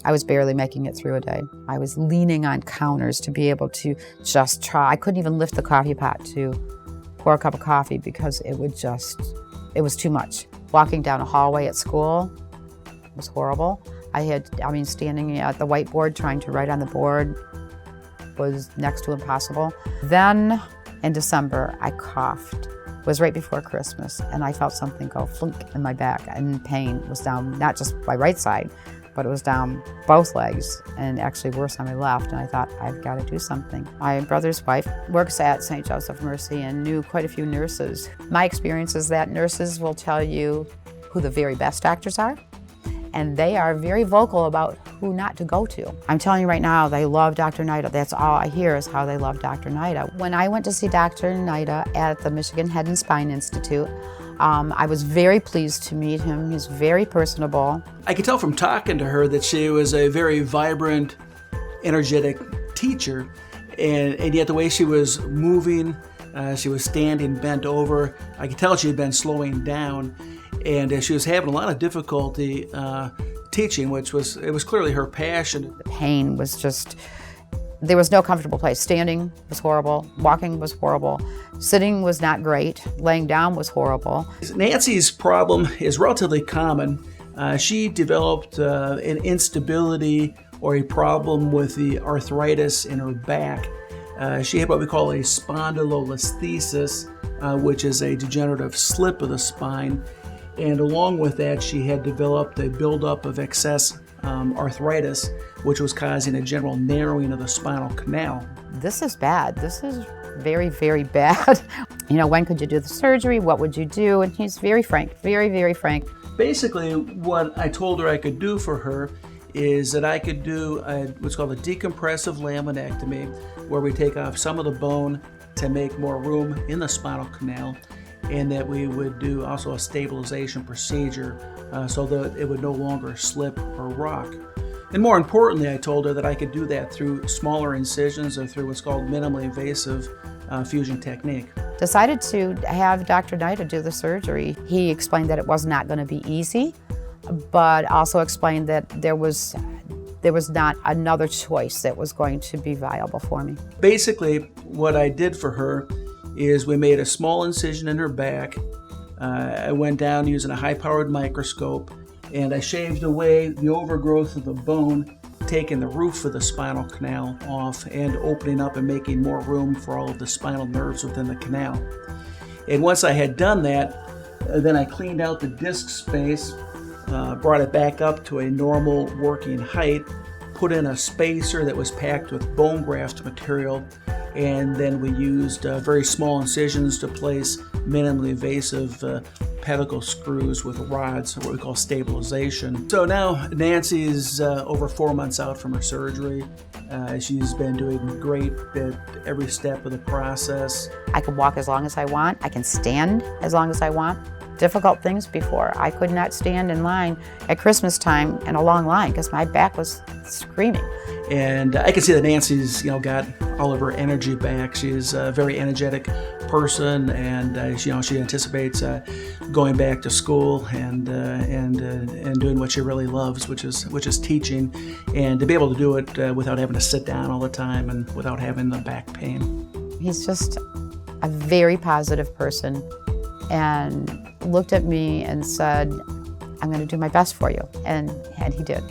I was barely making it through a day. I was leaning on counters to be able to just try. I couldn't even lift the coffee pot to pour a cup of coffee because it was too much. Walking down a hallway at school was horrible. Standing at the whiteboard trying to write on the board was next to impossible. Then in December, I coughed. It was right before Christmas, and I felt something go flunk in my back, and pain was down, not just my right side, but it was down both legs, and actually worse on my left, and I thought, I've got to do something. My brother's wife works at St. Joseph Mercy and knew quite a few nurses. My experience is that nurses will tell you who the very best doctors are, and they are very vocal about who not to go to. I'm telling you right now, they love Dr. Nida. That's all I hear is how they love Dr. Nida. When I went to see Dr. Nida at the Michigan Head and Spine Institute, I was very pleased to meet him. He's very personable. I could tell from talking to her that she was a very vibrant, energetic teacher, and yet the way she was moving, she was standing bent over, I could tell she had been slowing down, and she was having a lot of difficulty teaching, it was clearly her passion. The pain was just, there was no comfortable place. Standing was horrible, walking was horrible, sitting was not great, laying down was horrible. Nancy's problem is relatively common. She developed an instability or a problem with the arthritis in her back. She had what we call a spondylolisthesis, which is a degenerative slip of the spine. And along with that, she had developed a buildup of excess arthritis, which was causing a general narrowing of the spinal canal. This is bad. This is very, very bad. When could you do the surgery? What would you do? And he's very frank, very, very frank. Basically, what I told her I could do for her is that I could do what's called a decompressive laminectomy, where we take off some of the bone to make more room in the spinal canal, and that we would do also a stabilization procedure so that it would no longer slip or rock. And more importantly, I told her that I could do that through smaller incisions or through what's called minimally invasive fusion technique. Decided to have Dr. Nida do the surgery. He explained that it was not going to be easy, but also explained that there was not another choice that was going to be viable for me. Basically, what I did for her is we made a small incision in her back. I went down using a high-powered microscope, and I shaved away the overgrowth of the bone, taking the roof of the spinal canal off and opening up and making more room for all of the spinal nerves within the canal. And once I had done that, then I cleaned out the disc space, brought it back up to a normal working height, put in a spacer that was packed with bone graft material, and then we used very small incisions to place minimally invasive pedicle screws with rods, what we call stabilization. So now Nancy is over 4 months out from her surgery. She's been doing great at every step of the process. I can walk as long as I want. I can stand as long as I want. Difficult things before. I could not stand in line at Christmas time in a long line because my back was screaming. And I can see that Nancy's, got all of her energy back. She's a very energetic person, and she anticipates going back to school and doing what she really loves, which is teaching, and to be able to do it without having to sit down all the time and without having the back pain. He's just a very positive person, and looked at me and said, "I'm going to do my best for you," and he did.